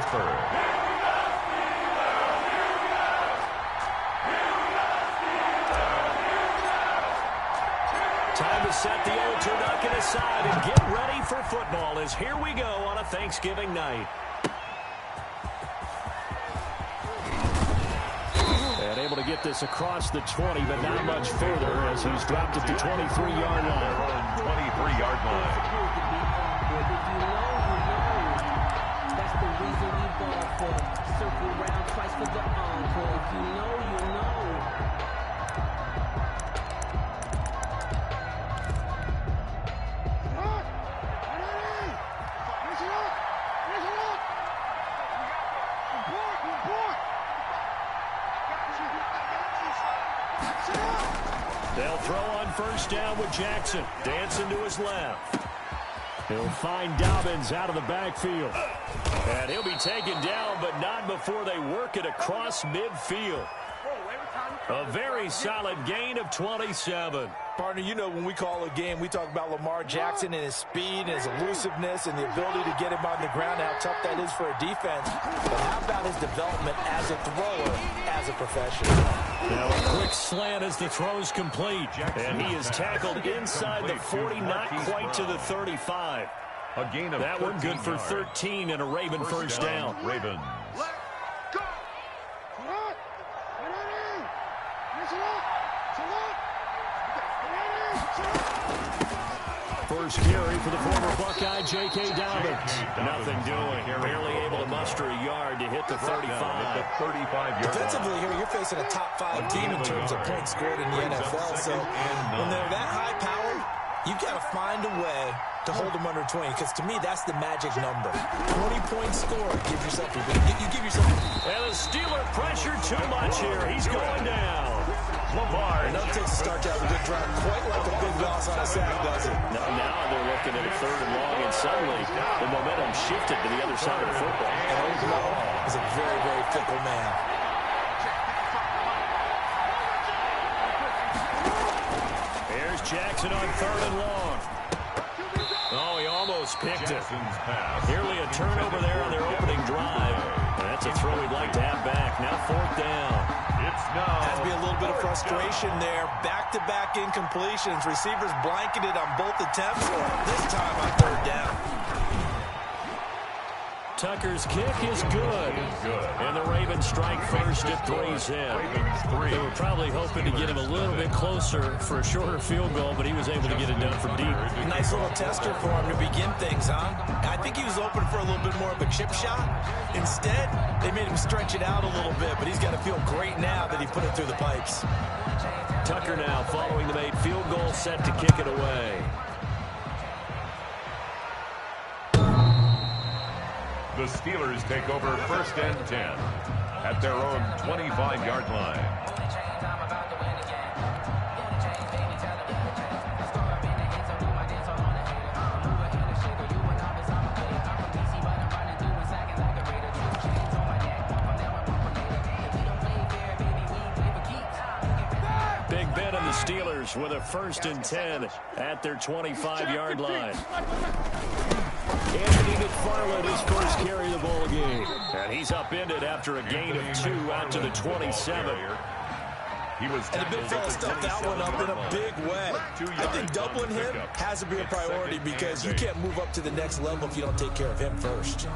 transfer. Time to set the El1te aside and get ready for football as here we go on a Thanksgiving night. And able to get this across the 20, but not much further as he's dropped at the 23-yard line. 23-yard line. That's the reason we ball for. Circle around twice for the encore. If you know, you know. They'll throw on first down with Jackson. Dancing to his left. He'll find Dobbins out of the backfield. And he'll be taken down, but not before they work it across midfield. A very solid gain of 27. Partner, you know when we call a game, we talk about Lamar Jackson and his speed and his elusiveness and the ability to get him on the ground, how tough that is for a defense. But how about his development as a thrower, as a professional? Now a quick slant as the throw's complete. And he is tackled inside the 40, not quite to the 35. A gain of that one good for yards. 13 and a Raven first down. Ravens. First carry for the former Buckeye, J.K. Dobbins. Nothing doing. Barely able to muster a yard to hit the 35. Defensively here, you're facing a top 5 team in terms of points scored in the NFL. So when they're that high powered, you've got to find a way to hold them under 20. Because to me, that's the magic number. 20-point score. Give yourself a you give yourself. And the Steeler pressure too much here. He's going down. Lamar. Enough takes to start to have a good drive. Quite like a big loss on a sack, does it? Now they're looking at a 3rd and long, and suddenly the momentum shifted to the other side of the football. And Oklahoma is a very, very fickle man. Here's Jackson on 3rd and long. Oh, he almost picked it. Nearly a turnover there on their opening drive. And that's a throw we'd like to have back. Now 4th down. Has to be a little bit of frustration there. Back-to-back incompletions. Receivers blanketed on both attempts. This time on 3rd down. Tucker's kick is good. And the Ravens strike first at 3's in. They were probably hoping to get him a little bit closer for a shorter field goal, but he was able to get it done from deep. Nice little tester for him to begin things, huh? I think he was open for a little bit more of a chip shot. Instead, they made him stretch it out a little bit, but he's got to feel great now that he put it through the pipes. Tucker now following the made field goal, set to kick it away. The Steelers take over 1st and 10 at their own 25-yard line. Big Ben and the Steelers with a 1st and 10 at their 25-yard line. Anthony McFarland, his first carry of the ball game. And he's upended after a gain of 2 out to the 27. He was and the big fella stuffed that one up in a big way. I think doubling him has to be a priority because you can't move up to the next level if you don't take care of him first.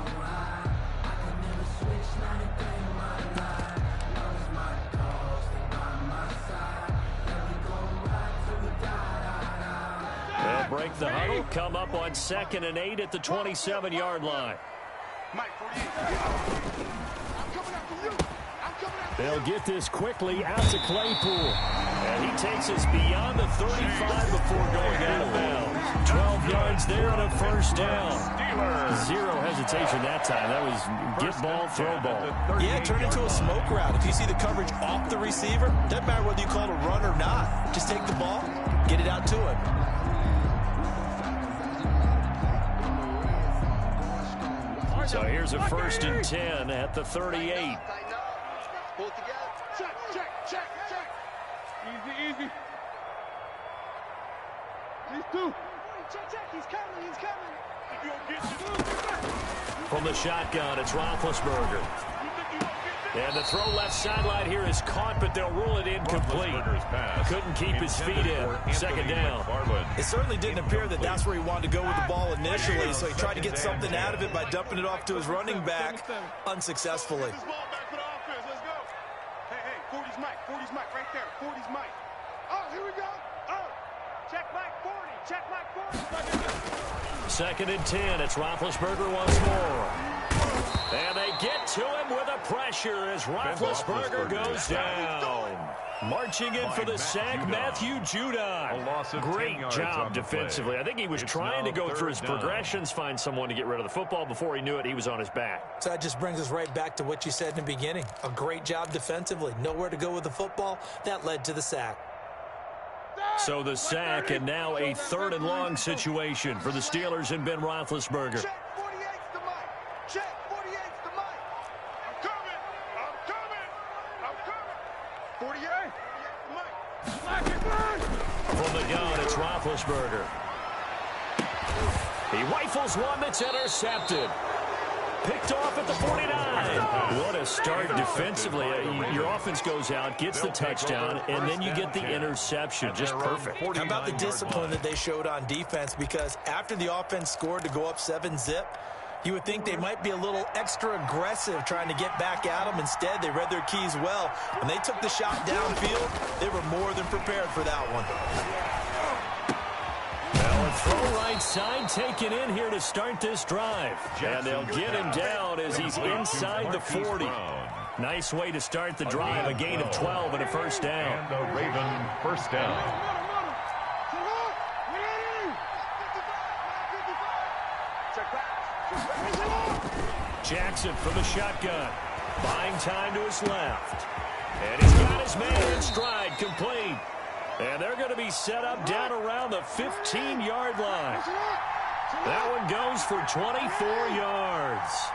They'll break the huddle, come up on 2nd and 8 at the 27-yard line. They'll get this quickly out to Claypool. And he takes us beyond the 35 before going out of bounds. 12 yards there on a 1st down. Zero hesitation that time. That was get ball, throw ball. Yeah, turn into a smoke route. If you see the coverage off the receiver, doesn't matter whether you call it a run or not. Just take the ball, get it out to him. So here's a 1st and 10 at the 38. Pull it together. Check. Easy. These 2. Check. He's coming. From the shotgun, it's Roethlisberger. And the throw left sideline here is caught, but they'll rule it incomplete. Couldn't keep his feet in. Second down. It certainly didn't appear that that's where he wanted to go with the ball initially, so he tried to get something out of it by dumping it off to his running back unsuccessfully. Hey, 40's Mike. 40's Mike right there. 40's Mike. Oh, here we go. Oh, check Mike 40. Check Mike 40. Second and 10. It's Roethlisberger once more. And they get to him with a pressure as Roethlisberger goes down. Marching in for the sack, Matthew Judon. Great job defensively. I think he was trying to go through his progressions, find someone to get rid of the football. Before he knew it, he was on his back. So that just brings us right back to what you said in the beginning. A great job defensively. Nowhere to go with the football. That led to the sack. So the sack, and now a third and long situation for the Steelers and Ben Roethlisberger. Check 48's to Mike. Check 48's to Mike. I'm coming. 48 to Mike. From the gun, it's Roethlisberger. He rifles one that's intercepted. Picked off at the 49. What a start defensively. Your offense goes out, gets the touchdown, and then you get the interception. Just perfect. How about the discipline that they showed on defense? Because after the offense scored to go up 7-zip, you would think they might be a little extra aggressive trying to get back at them. Instead, they read their keys well. When they took the shot downfield, they were more than prepared for that one. Throw right side taken in here to start this drive. And they'll get him down as he's inside the 40. Nice way to start the drive. A gain of 12 and a first down. And a Raven first down. Jackson from the shotgun. Buying time to his left. And he's got his man in stride, complete. And they're going to be set up down around the 15-yard line. That one goes for 24 yards.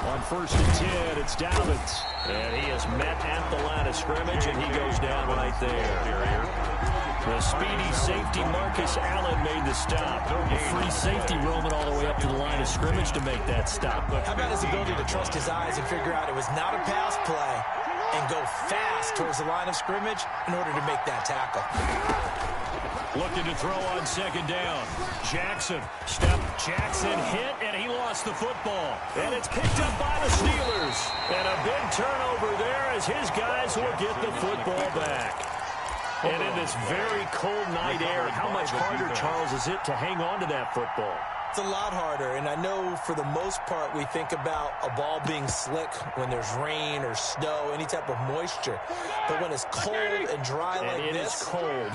On first and 10, it's Dobbins. And he is met at the line of scrimmage, and he goes down right there. The speedy safety Marcus Allen made the stop. A free safety roaming all the way up to the line of scrimmage to make that stop. How about his ability to trust his eyes and figure out it was not a pass play and go fast towards the line of scrimmage in order to make that tackle? Looking to throw on second down. Jackson. Jackson hit, and he lost the football. And it's picked up by the Steelers. And a big turnover there as his guys will get the football back. And in this very cold night air, how much harder, Charles, is it to hang on to that football? It's a lot harder, and I know for the most part we think about a ball being slick when there's rain or snow, any type of moisture. But when it's cold and dry like this,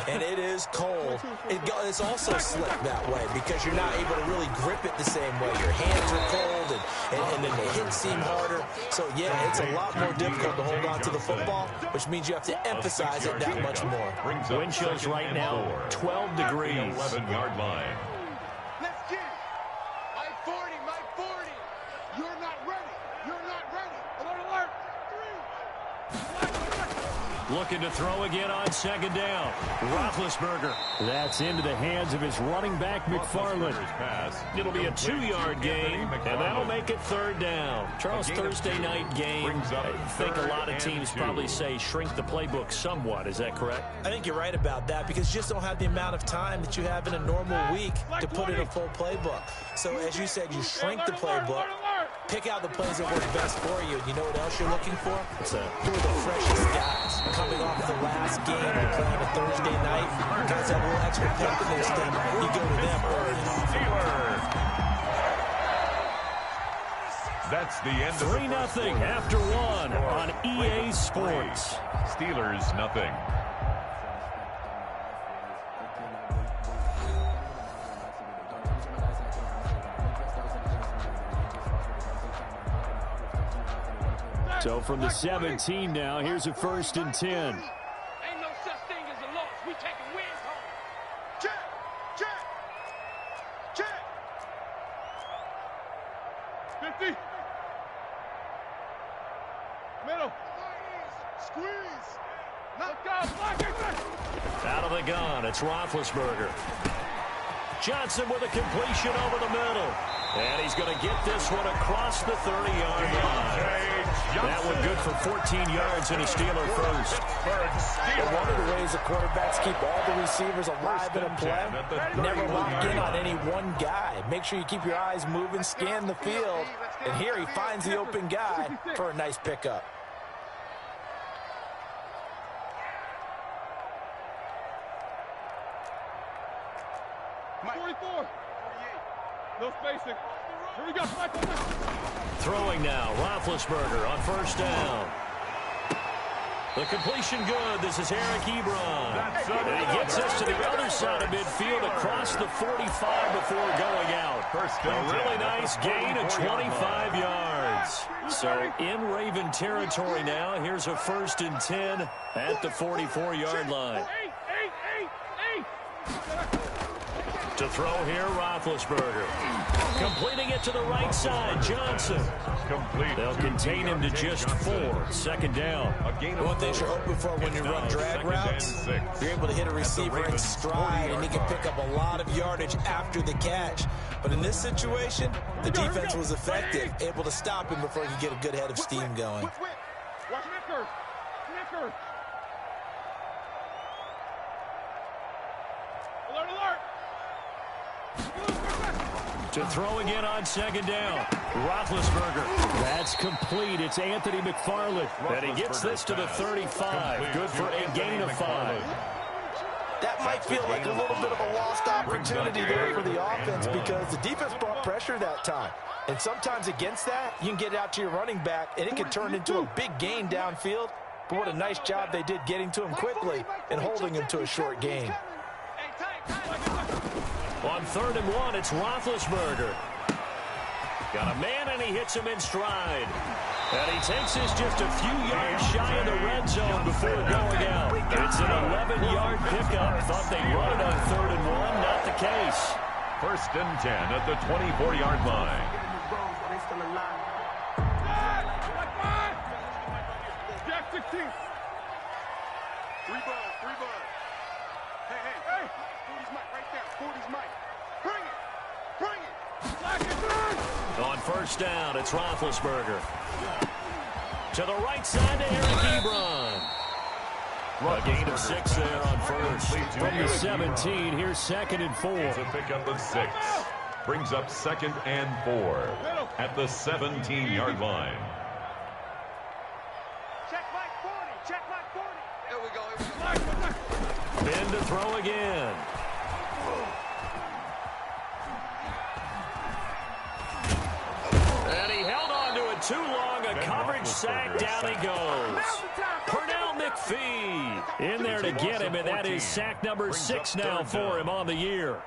and it is cold, it's also slick that way because you're not able to really grip it the same way. Your hands are cold, and then the hits seem harder. So, yeah, it's a lot more difficult to hold on to the football, which means you have to emphasize it that much more. Wind chills right now, 12 degrees. 11-yard line. Let's get it. Mike 40, Mike 40. You're not ready. You're not ready. Alert, alert. 3. Looking to throw again on second down. Roethlisberger. That's into the hands of his running back, McFarland. It'll be a 2-yard gain, and that'll make it third down. Charles, Thursday night game. I think a lot of teams probably say shrink the playbook somewhat. Is that correct? I think you're right about that because you just don't have the amount of time that you have in a normal week to put in a full playbook. So, as you said, you shrink the playbook, pick out the plays that work best for you. You know what else you're looking for? Who are the freshest guys coming off the last game and playing a Thursday night? Guys that will extra pep in their step. You go to them early and often. That's the end of 3-0 after one on EA Sports. Steelers nothing. So from the 17 now, here's a first and 10. Ain't no such thing as a loss. We taking wins home. Check, check, check. 50. Middle. Squeeze. Out of the gun, it's Roethlisberger. Johnson with a completion over the middle. And he's going to get this one across the 30-yard line. That one good for 14 yards and a Steeler first. One of the ways the quarterbacks keep all the receivers alive in a play, never lock in on any one guy. Make sure you keep your eyes moving, scan the field. And here he finds the open guy for a nice pickup. Mike. 44. 48. No spacing. Here we go. Throwing now, Roethlisberger on first down. The completion good. This is Eric Ebron. And he gets us to the other side of midfield across the 45 before going out. A really nice gain of 25 yards. So in Raven territory now. Here's a 1st and 10 at the 44-yard line. To throw here, Roethlisberger. Completing it to the right side, Johnson. They'll contain him to just 4. 2nd down. One thing you're hoping for when you run drag routes, you're able to hit a receiver in stride, and he can pick up a lot of yardage after the catch. But in this situation, the defense was effective, able to stop him before he could get a good head of steam going. Watch Nickers. Alert. To throw again on 2nd down. Roethlisberger. That's complete. It's Anthony McFarland. And he gets this to the 35. Good for a gain of 5. That might feel like a little bit of a lost opportunity there for the offense because the defense brought pressure that time. And sometimes against that, you can get out to your running back, and it can turn into a big gain downfield. But what a nice job they did getting to him quickly and holding him to a short gain. On 3rd and 1, it's Roethlisberger. Got a man, and he hits him in stride. And he takes this just a few yards shy of the red zone before going out. It's an 11-yard pickup. Thought they run it on 3rd and 1. Not the case. 1st and 10 at the 24-yard line. Jack 16. 3 balls. Hey. 40's Mike right there. 40's Mike. Bring it. Slack it. On 1st down, it's Roethlisberger. To the right side to Eric Ebron. A gain of 6 there on 1st. From the 17, here's 2nd and 4. It's a pickup of 6. Brings up 2nd and 4 at the 17-yard line. Check Mike 40. Here we go. Ben to throw again. And he held on to it too long. A coverage sack. Down he goes. Pernell McPhee in there to get him, and that is sack number 6 now for him on the year.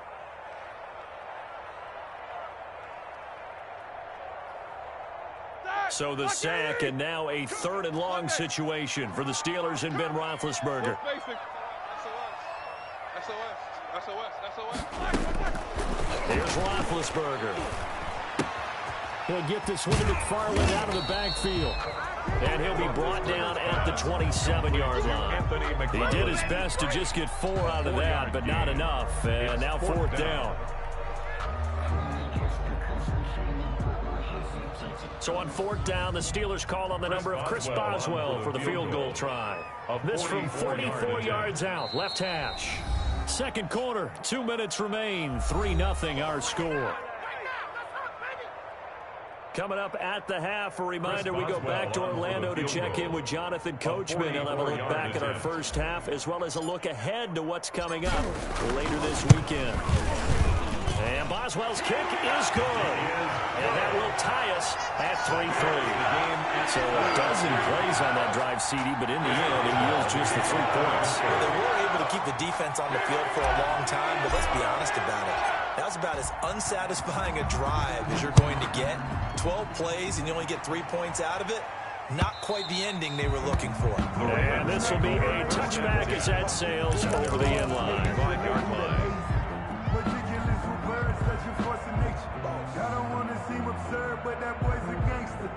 So the sack, and now a 3rd and long situation for the Steelers and Ben Roethlisberger. Here's Roethlisberger. He'll get this one to McFarland out of the backfield. And he'll be brought down at the 27-yard line. He did his best to just get 4 out of that, but not enough. And now 4th down. So on 4th down, the Steelers call on the number of Chris Boswell for the field goal try. This from 44 yards out, left hash. 2nd quarter, 2 minutes remain, 3-0 our score. Coming up at the half, a reminder, we go back to Orlando to check in with Jonathan Coachman. He'll have a look back at our first half, as well as a look ahead to what's coming up later this weekend. And Boswell's kick is good. And that will tie us at 3-3. So a dozen plays on that drive, CD, but in the end, it yields just the 3 points. Well, they were able to keep the defense on the field for a long time, but let's be honest about it. That was about as unsatisfying a drive as you're going to get. 12 plays, and you only get 3 points out of it. Not quite the ending they were looking for. And this will be a touchback as that sails over the end line. I don't want to seem absurd, but that boy's a gangster.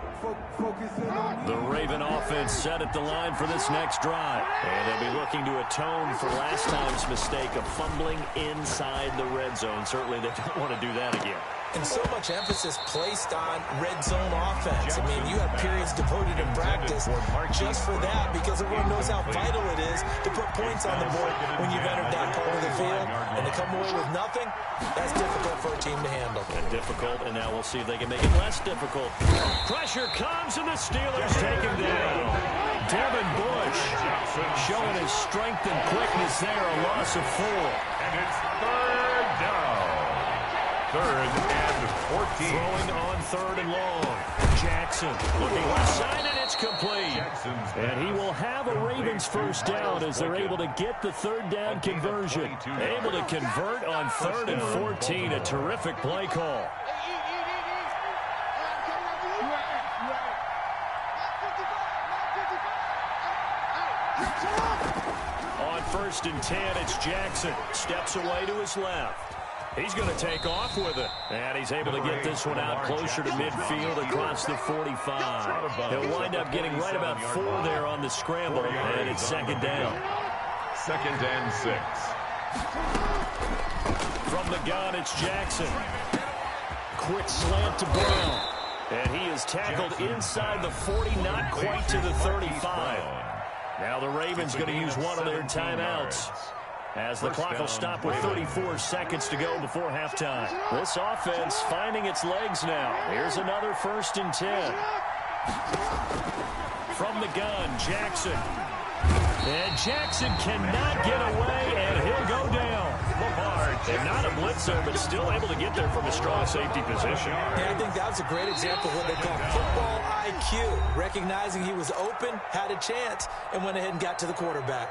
The Raven offense set at the line for this next drive. And they'll be looking to atone for last time's mistake of fumbling inside the red zone. Certainly they don't want to do that again. And so much emphasis placed on red zone offense. I mean, you have periods devoted in practice just for that because everyone knows how vital it is to put points on the board when you've entered that part of the field. And to come away with nothing, that's difficult for a team to handle. And difficult, and now we'll see if they can make it less difficult. Pressure comes, and the Steelers take him down. Devin Bush showing his strength and quickness there, a loss of 4. And it's third down. Third and 14. Throwing on 3rd and long. Jackson looking left side, and it's complete. And he will have a Ravens first down as they're able to get the 3rd down conversion. Able to convert on 3rd and 14. A terrific play call. On 1st and 10, it's Jackson. Steps away to his left. He's going to take off with it. And he's able to get this one out closer to midfield across the 45. He'll wind up getting right about 4 there on the scramble. And it's 2nd down. 2nd and 6. From the gun, it's Jackson. Quick slant to Brown. And he is tackled inside the 40, not quite to the 35. Now the Ravens going to use one of their timeouts, as the clock will stop with 34 seconds to go before halftime. This offense finding its legs now. Here's another 1st and 10. From the gun, Jackson. And Jackson cannot get away, and he'll go down. They're not a blitzer, but still able to get there from a strong safety position. Yeah, I think that's a great example of what they call football IQ. Recognizing he was open, had a chance, and went ahead and got to the quarterback.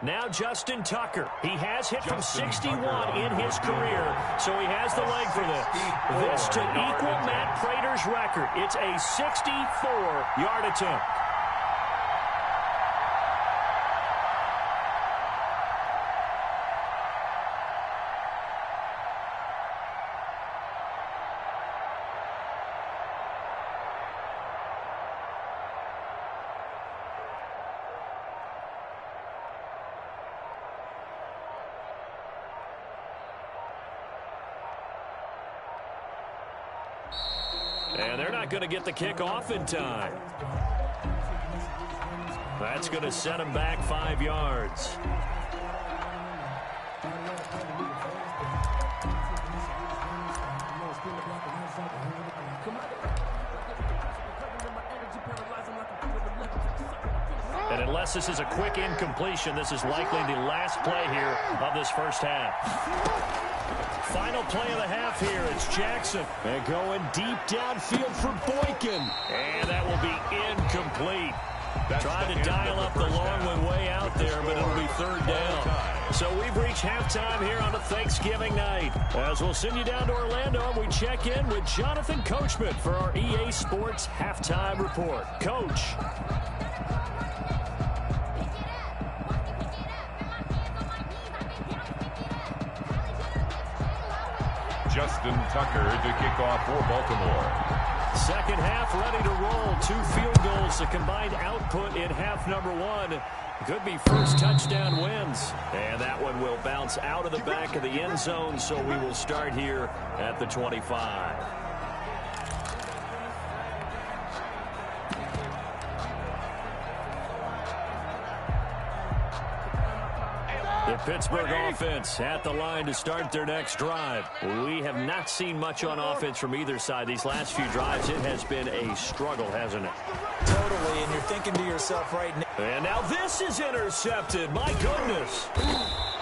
Now Justin Tucker. He has hit from 61 in his career, so he has the leg for this. This to equal Matt Prater's record. It's a 64-yard attempt. And they're not going to get the kickoff in time. That's going to set them back 5 yards. And unless this is a quick incompletion, this is likely the last play here of this first half. Final play of the half here. It's Jackson. And going deep downfield for Boykin. And that will be incomplete. Trying to dial up the long one way out there, but it'll be 3rd down. So we've reached halftime here on a Thanksgiving night. As we'll send you down to Orlando, and we check in with Jonathan Coachman for our EA Sports Halftime Report. Coach. Justin Tucker to kick off for Baltimore. Second half ready to roll. 2 field goals, the combined output in half number 1. Could be first touchdown wins. And that one will bounce out of the back of the end zone, so we will start here at the 25. The Pittsburgh offense at the line to start their next drive. We have not seen much on offense from either side. These last few drives, it has been a struggle, hasn't it? Totally, and you're thinking to yourself right now. And now this is intercepted. My goodness.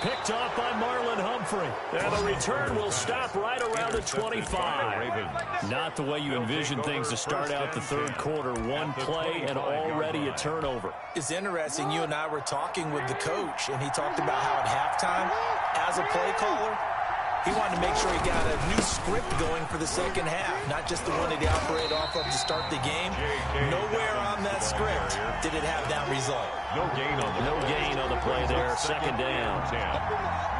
Picked off by Marlon Humphrey. And the return will stop right around the 25. Not the way you envision things to start out the third quarter. One play and already a turnover. It's interesting. You and I were talking with the coach, and he talked about how at halftime, as a play caller, He wanted to make sure he got a new script going for the second half, not just the one that he operated off of to start the game. Nowhere on that script did it have that result. No gain on the play there, second down.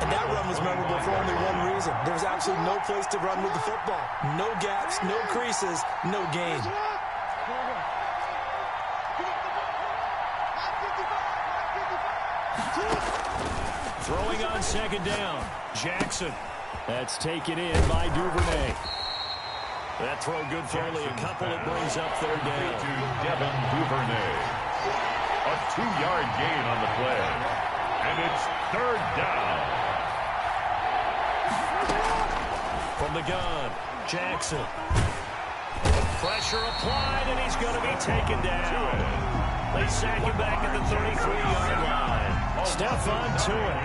And that run was memorable for only one reason. There was absolutely no place to run with the football. No gaps, no creases, no gain. Throwing on second down, Jackson. That's taken in by Duvernay. That throw good for only a couple. It brings up third down. To Devin Duvernay. A 2-yard gain on the play. And it's third down. From the gun, Jackson. Pressure applied, and he's going to be taken down. They sack him back at the 33-yard line. Stephon Tuitt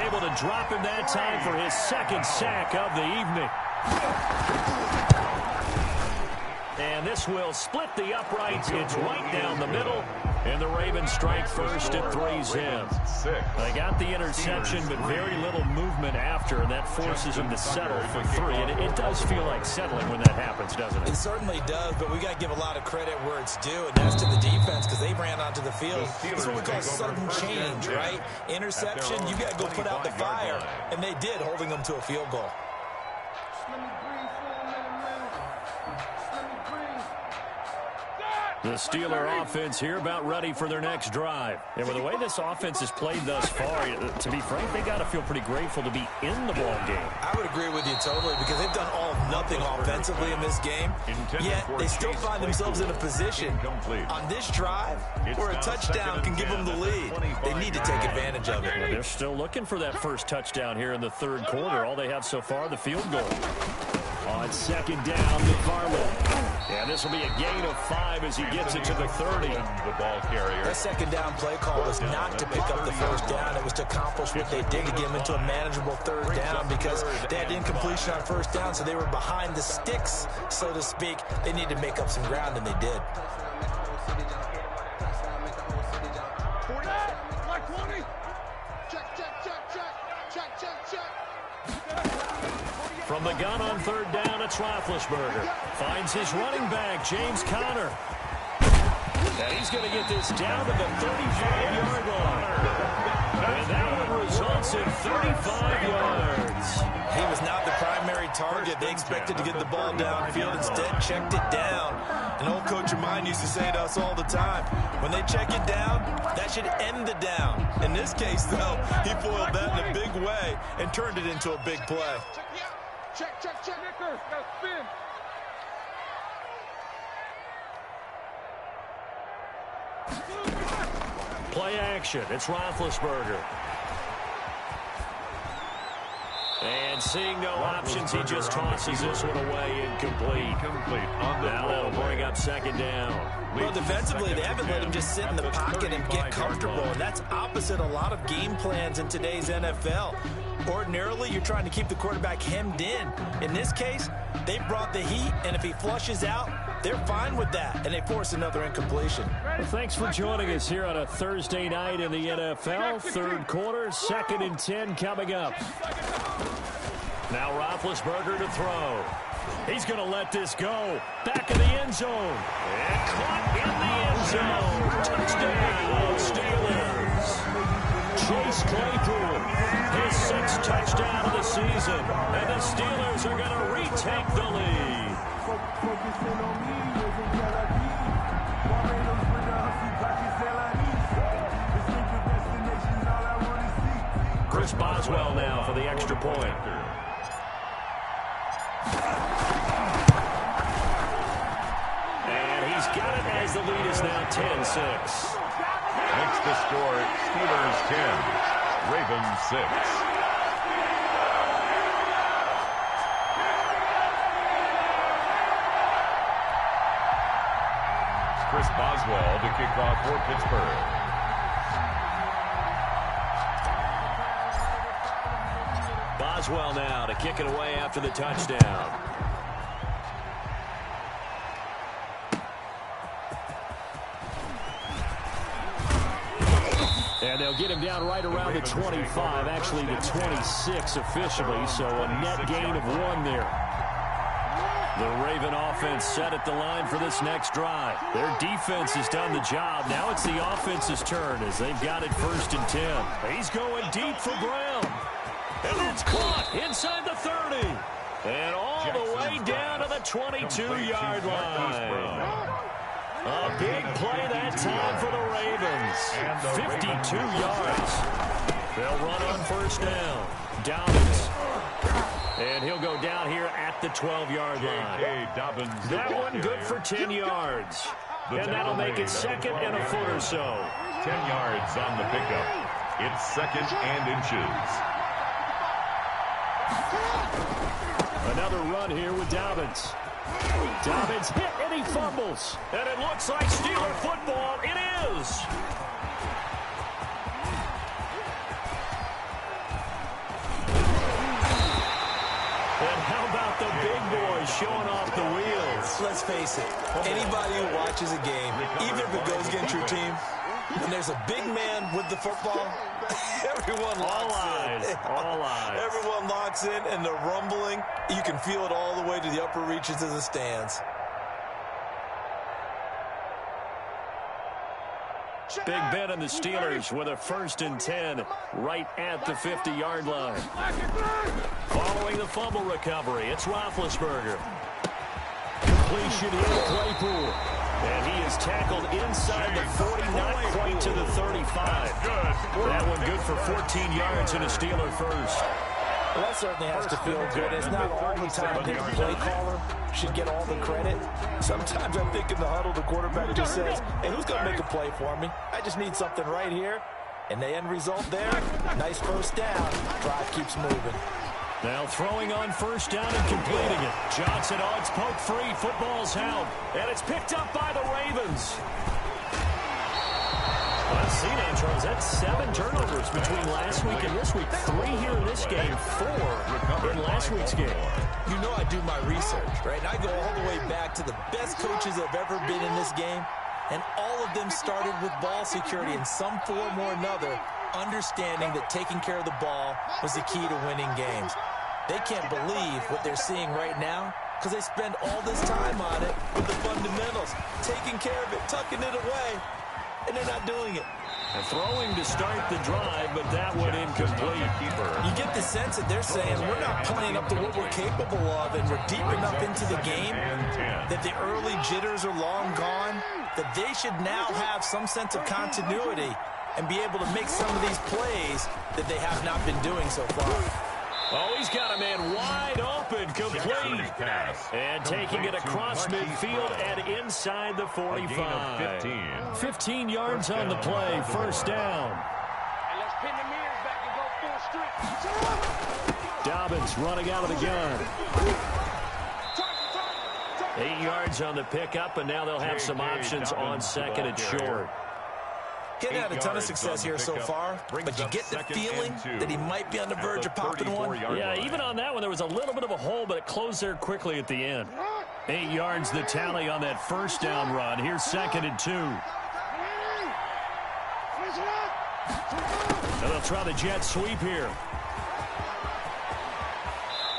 able to drop him that time for his second sack of the evening. And this will split the uprights. It's right down the middle. And the Ravens strike first at 3's him. They got the interception, but very little movement after, and that forces them to settle for 3. And it does feel like settling when that happens, doesn't it? It certainly does, but we got to give a lot of credit where it's due, and that's to the defense because they ran onto the field. This is what we call sudden change, right? Interception, you got to go put out the fire, and they did, holding them to a field goal. The Steeler offense here about ready for their next drive. And with the way this offense has played thus far, to be frank, they got to feel pretty grateful to be in the ball game. I would agree with you totally because they've done all nothing offensively in this game, yet they still find themselves in a position on this drive where a touchdown can give them the lead. They need to take advantage of it. Well, they're still looking for that first touchdown here in the third quarter. All they have so far, the field goal. On second down, McFarland. And this will be a gain of 5 as he gets it to the 30. The ball carrier. That second down play call was not to pick up the first down. It was to accomplish what they did to get them into a manageable third down because they had incompletion on first down, so they were behind the sticks, so to speak. They needed to make up some ground, and they did. From the gun on third down, it's Roethlisberger. Finds his running back, James Conner. And he's going to get this down to the 35-yard line. And that one results in 35 yards. He was not the primary target. They expected to get the ball downfield. Instead, checked it down. An old coach of mine used to say to us all the time, when they check it down, that should end the down. In this case, though, he foiled that in a big way and turned it into a big play. Check, check, check. Nickers, got spin. Play action. It's Roethlisberger. And seeing no options, he just tosses this one away incomplete. Now that'll bring up second down. Well, defensively, they haven't let him just sit in the pocket and get comfortable, and that's opposite a lot of game plans in today's NFL. Ordinarily, you're trying to keep the quarterback hemmed in. In this case, they brought the heat, and if he flushes out, they're fine with that, and they force another incompletion. Well, thanks for joining us here on a Thursday night in the NFL. Third quarter, 2nd and 10 coming up. Now Roethlisberger to throw. He's going to let this go. Back in the end zone. And caught in the end zone. Touchdown, Steelers. Chase Claypool, his 6th touchdown of the season. And the Steelers are going to retake the lead. Chris Boswell now for the extra point. And he's got it as the lead is now 10-6. Makes the score Steelers 10, Ravens 6. Chris Boswell to kick off for Pittsburgh. Boswell now to kick it away after the touchdown. And they'll get him down right around the 25, actually the 26 officially, so a net gain of 1 there. The Raven offense set at the line for this next drive. Their defense has done the job. Now it's the offense's turn as they've got it 1st and 10. He's going deep for Brown. And that's caught inside the 30. And all the way down to the 22-yard line. A big play that time for the Ravens. 52 yards. They'll run on 1st down. Dobbins. And he'll go down here at the 12-yard line. That one good for 10 yards. And that'll make it 2nd and a foot or so. 10 yards on the pickup. It's 2nd and inches. Another run here with Dobbins. Dobbins hit and he fumbles. And it looks like Steeler football. It is. And how about the big boys showing off the wheels? Let's face it, anybody who watches a game, even if it goes against your team, when there's a big man with the football, everyone locks in. All eyes. Everyone locks in, and the rumbling, you can feel it all the way to the upper reaches of the stands. Big Ben and the Steelers with a 1st and 10 right at the 50-yard line. Following the fumble recovery, it's Roethlisberger. Completion here, Claypool. And he is tackled inside the 40, not quite to the 35. That one good for 14 yards and a Steeler first. Well, that certainly has to feel good. It's not all the time that the play caller should get all the credit. Sometimes I think in the huddle, the quarterback just says, hey, who's going to make a play for me? I just need something right here. And the end result there, nice 1st down. Drive keeps moving. Now throwing on 1st down and completing it. Johnson, it's poke free. Football's out. And it's picked up by the Ravens. Well, see now, Charles, that's 7 turnovers between last week and this week. 3 here in this game, 4 in last week's game. You know I do my research, right? And I go all the way back to the best coaches that have ever been in this game. And all of them started with ball security in some form or another, understanding that taking care of the ball was the key to winning games. They can't believe what they're seeing right now because they spend all this time on it with the fundamentals, taking care of it, tucking it away, and they're not doing it. And throwing to start the drive, but that one incomplete. You get the sense that they're saying we're not playing up to what we're capable of, and we're deep enough into the game that the early jitters are long gone, that they should now have some sense of continuity and be able to make some of these plays that they have not been doing so far. Oh, he's got a man wide open, complete. And taking it across midfield and inside the 45. 15 yards on the play, 1st down. And let's pin the mirrors back and go full strength. Dobbins running out of the gun. 8 yards on the pickup, and now they'll have some options on 2nd and short. Getting had a ton of success here so far, but you get the feeling that he might be on the verge of popping one. Yeah, even on that one, there was a little bit of a hole, but it closed there quickly at the end. 8 yards the tally on that 1st down run. Here's 2nd and 2. And they'll try the jet sweep here.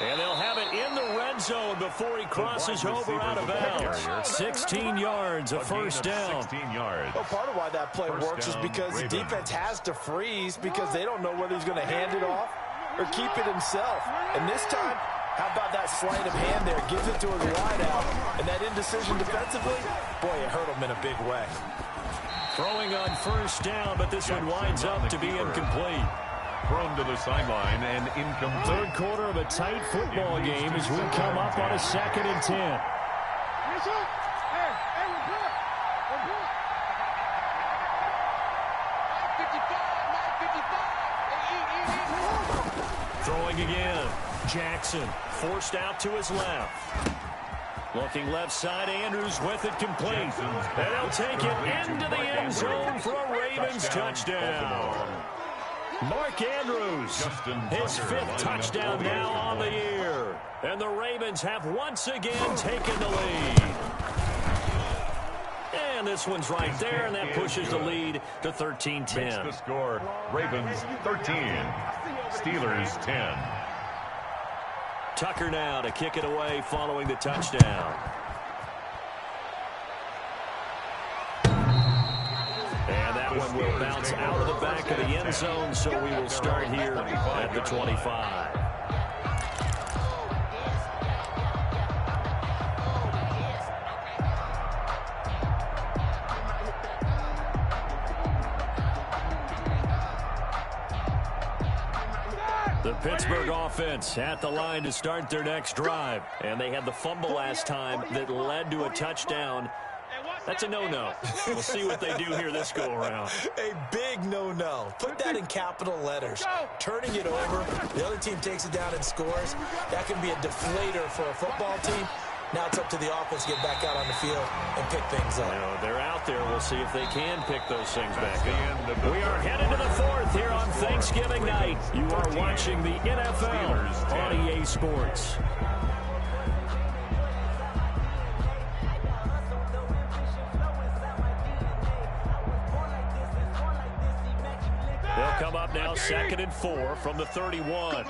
And they'll have it in the red zone before he crosses over out of bounds. 16 yards, a 1st down. 16 yards. Well, part of why that play works is because the defense has to freeze because they don't know whether he's going to hand it off or keep it himself. And this time, how about that sleight of hand there? Gives it to his wideout. And that indecision defensively, boy, it hurt him in a big way. Throwing on 1st down, but this one winds up to be incomplete. Thrown to the sideline and incomplete. 3rd quarter of a tight football game as we come up on a 2nd and 10. Yes, sir. Hey, report. Report. 55. Throwing again. Jackson forced out to his left. Looking left side, Andrews with it complete. And they'll take it into the end zone for a Ravens touchdown. Mark Andrews, his 5th touchdown now on the year. And the Ravens have once again taken the lead. And this one's right there, and that pushes the lead to 13-10. Makes the score Ravens 13, Steelers 10. Tucker now to kick it away following the touchdown. And that one will bounce out of the back of the end zone, so we will start here at the 25. The Pittsburgh offense at the line to start their next drive. And they had the fumble last time that led to a touchdown. That's a no-no. We'll see what they do here this go-around. A big no-no. Put that in capital letters. Turning it over, the other team takes it down and scores. That can be a deflator for a football team. Now it's up to the offense to get back out on the field and pick things up. You know, they're out there. We'll see if they can pick those things back up. We are headed to the fourth here on Thanksgiving night. You are watching the NFL on EA Sports. They'll come up now 2nd and 4 from the 31.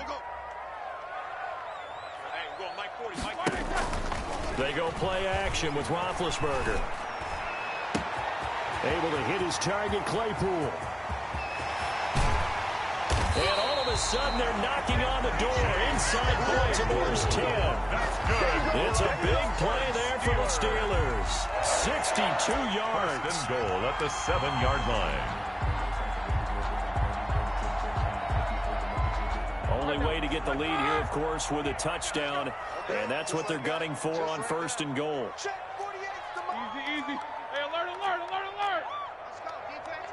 They go play action with Roethlisberger. Able to hit his target, Claypool. And all of a sudden, they're knocking on the door inside Baltimore's 10. It's a big play there for the Steelers. 62 yards. First and goal at the 7-yard line. Only way to get the lead here, of course, with a touchdown. And that's what they're gunning for on 1st and goal. Easy, easy. Hey, alert, alert, alert, alert. Let's go, defense.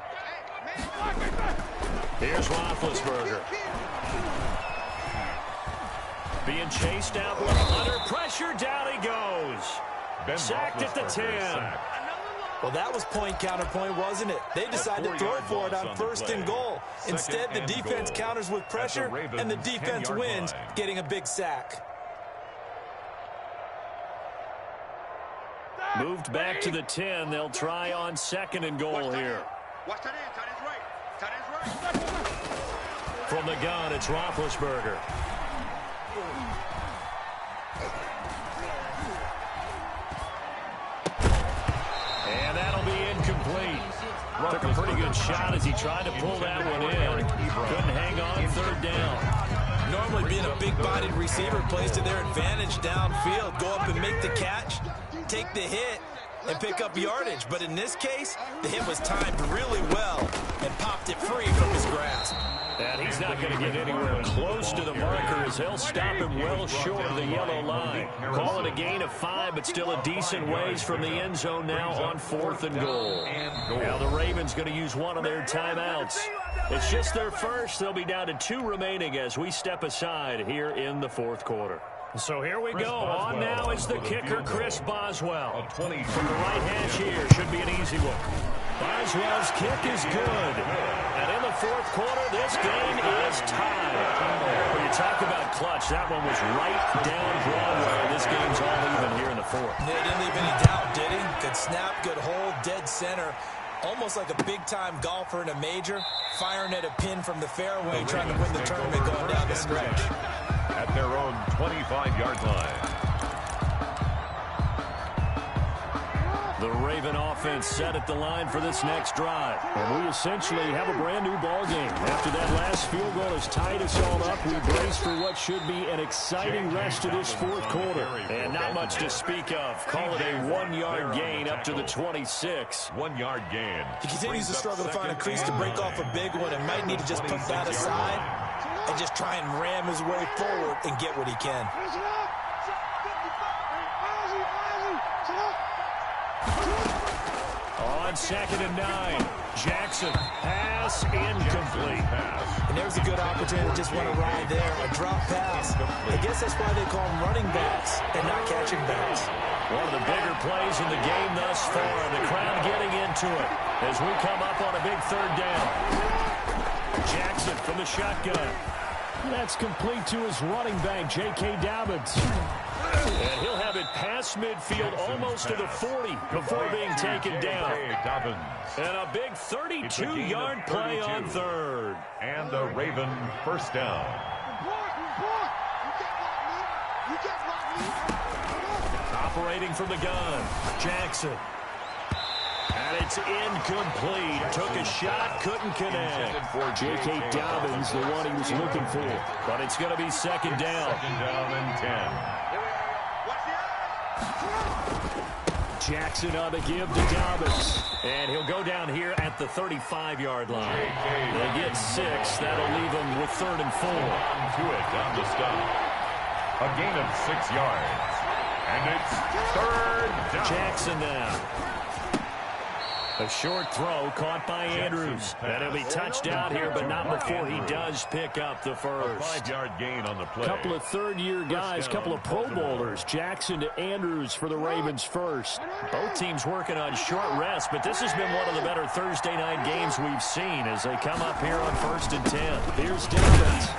Hey, Here's Roethlisberger. Being chased out under pressure. Down he goes. Sacked at the 10. Well, that was point counterpoint, wasn't it? They decided to throw for it on 1st and goal. Instead, the defense counters with pressure, and the defense wins, getting a big sack. Moved back to the 10. They'll try on 2nd and goal here. Watch that end. Tight end's right. Tight end's right. From the gun, it's Roethlisberger. And that'll be incomplete. Took a pretty good shot as he tried to pull that one in. Couldn't hang on 3rd down. Normally being a big-bodied receiver plays to their advantage downfield. Go up and make the catch, take the hit, and pick up yardage. But in this case, the hit was timed really well and popped it free from his grasp. And he's not going to get anywhere close to the marker as they'll stop him well short of the yellow line. Call it a gain of 5, but still a decent ways from the end zone now on 4th and goal. Now the Ravens going to use one of their timeouts. It's just their first. They'll be down to 2 remaining as we step aside here in the 4th quarter. So here we go. On now is the kicker, Chris Boswell. From the right hash here. Should be an easy one. Boswell's kick is good. And in the 4th quarter, this game is tied. When you talk about clutch, that one was right down Broadway. This game's all even here in the 4th. They didn't leave any doubt, did he? Good snap, good hold, dead center. Almost like a big-time golfer in a major, firing at a pin from the fairway, trying to win the tournament going down the stretch. At their own 25-yard line. The Raven offense set at the line for this next drive. And we essentially have a brand-new ball game. After that last field goal has tied us all up, we brace for what should be an exciting rest of this 4th quarter. And not much to speak of. Call it a 1-yard gain up to the 26. 1-yard gain. He continues to struggle to find a crease to break off a big one and might need to just put that aside and just try and ram his way forward and get what he can. On 2nd and 9, Jackson, pass incomplete. And there's a good opportunity to just want to ride there, a drop pass. I guess that's why they call them running backs and not catching backs. One of the bigger plays in the game thus far. The crowd getting into it as we come up on a big 3rd down. Jackson from the shotgun. That's complete to his running back, J.K. Dobbins. And he'll have it past midfield, almost to the 40, before being taken down. And a big 32-yard play on third. And a Raven first down. Operating from the gun, Jackson. And it's incomplete. Took a shot, couldn't connect. J.K. Dobbins, the one he was looking for. But it's going to be second down. Second down and 10. Jackson on the give to Dobbins. And he'll go down here at the 35-yard line. They get 6. That'll leave them with 3rd and 4. On to it down the stop. A gain of 6 yards. And it's 3rd down. Jackson now. A short throw caught by Andrews. And he'll be touched out here, but not before he does pick up the first. A 5-yard gain on the play. Couple of third-year guys, couple of Pro Bowlers. Jackson to Andrews for the Ravens first. Both teams working on short rest, but this has been one of the better Thursday night games we've seen as they come up here on 1st and 10. Here's Dobbins.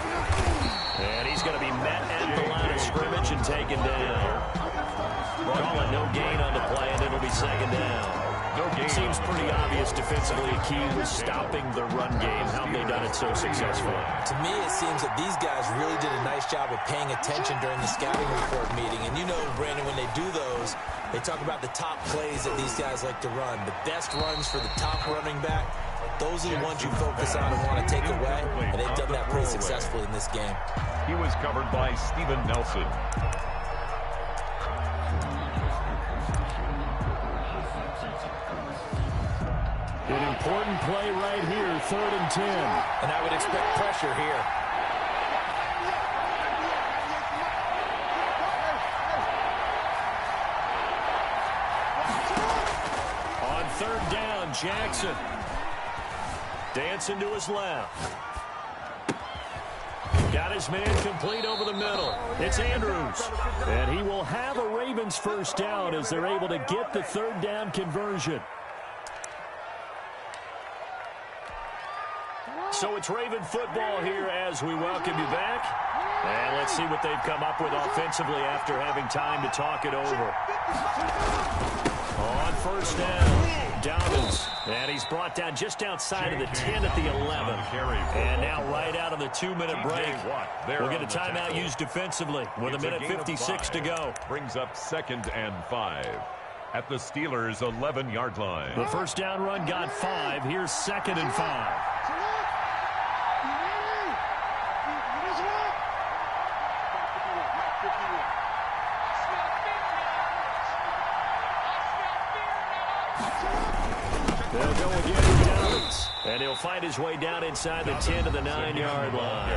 And he's going to be met at the line of scrimmage and taken down. Call it no gain on the play, and it'll be second down. It seems pretty obvious defensively a key was stopping the run game. How have they done it so successfully? To me, it seems that these guys really did a nice job of paying attention during the scouting report meeting. And you know, Brandon, when they do those, they talk about the top plays that these guys like to run. The best runs for the top running back, those are the ones you focus on and want to take away. And they've done that pretty successfully in this game. He was covered by Steven Nelson. An important play right here, 3rd and 10. And I would expect pressure here. On 3rd down, Jackson. Dancing to his left. Got his man complete over the middle. It's Andrews. And he will have a Ravens first down as they're able to get the 3rd down conversion. So it's Raven football here as we welcome you back. And let's see what they've come up with offensively after having time to talk it over. On 1st down, Dobbins. And he's brought down just outside of the 10 at the 11. And now right out of the 2-minute break. We'll get a timeout used defensively with a minute 56 to go. Brings up 2nd and 5 at the Steelers' 11-yard line. The first down run got 5. Here's 2nd and 5. They'll go again with Dobbins. And he'll find his way down inside the 10 to the 9-yard line.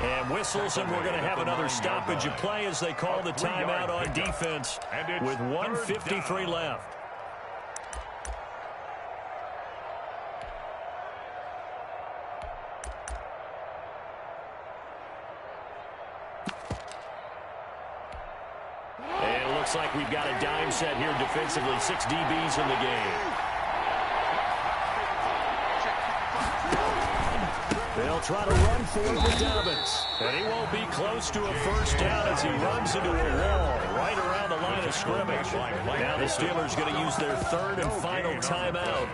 And whistles, and we're going to have another stoppage of play as they call the timeout on defense with 1:53 left. And it looks like we've got a dime set here defensively. 6 DBs in the game. They'll try to run for it with Dobbins. And he won't be close to a first down as he runs into a wall right around the line of scrimmage. Now the Steelers going to use their 3rd and final timeout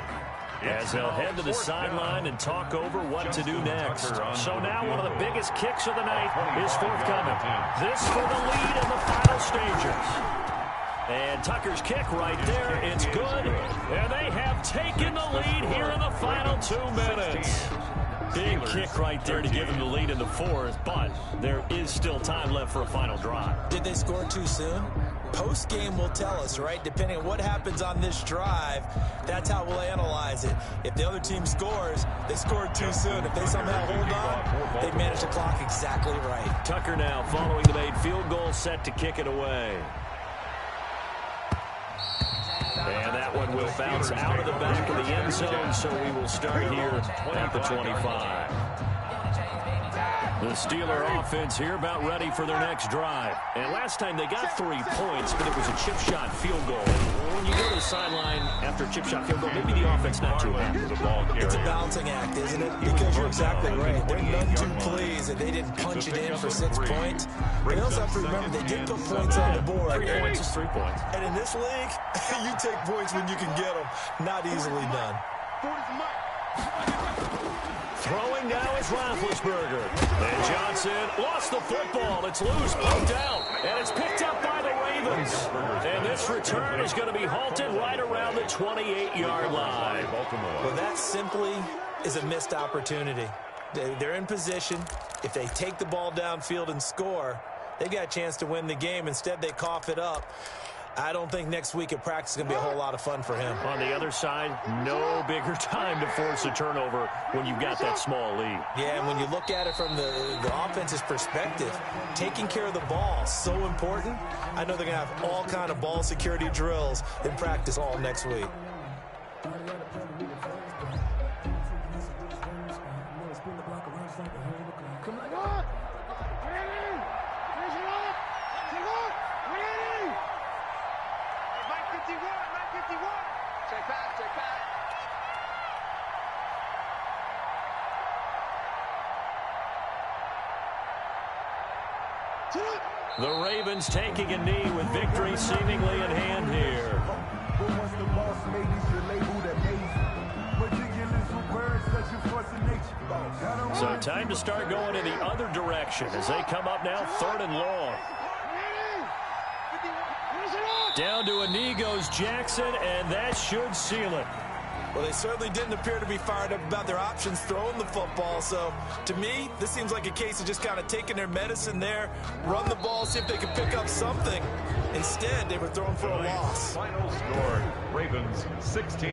as they'll head to the sideline and talk over what to do next. So now one of the biggest kicks of the night is forthcoming. This for the lead in the final stages. And Tucker's kick right there. It's good. And they have taken the lead here in the final 2 minutes. Big kick right there to give him the lead in the 4th, but there is still time left for a final drive. Did they score too soon? Post-game will tell us, right? Depending on what happens on this drive, that's how we'll analyze it. If the other team scores, they scored too soon. If they somehow hold on, they manage the clock exactly right. Tucker now following the made field goal, set to kick it away. And that one will bounce out of the back of the end zone, so we will start here at the 25. The Steeler offense here about ready for their next drive. And last time they got 3 points, but it was a chip shot field goal. When you go to the sideline after a chip shot field goal, maybe the offense not too happy. It's a balancing act, isn't it? Because you're exactly right. They're none too pleased that they didn't punch it in for 6 points. But you also have to remember they did put points on the board. 3 points is 3 points. And in this league, you take points when you can get them. Not easily done. Throwing now is Roethlisberger. And Johnson lost the football. It's loose, poked out, and it's picked up by the Ravens. And this return is going to be halted right around the 28-yard line. Well, that simply is a missed opportunity. They're in position. If they take the ball downfield and score, they've got a chance to win the game. Instead, they cough it up. I don't think next week at practice is going to be a whole lot of fun for him. On the other side, no bigger time to force a turnover when you've got that small lead. Yeah, and when you look at it from the offense's perspective, taking care of the ball is so important. I know they're going to have all kind of ball security drills in practice all next week. The Ravens taking a knee with victory seemingly in hand here. So time to start going in the other direction as they come up now 3rd and long. Down to a knee goes Jackson, and that should seal it. Well, they certainly didn't appear to be fired up about their options throwing the football. So, to me, this seems like a case of just kind of taking their medicine there, run the ball, see if they can pick up something. Instead, they were throwing for a loss. Final score, Ravens 16.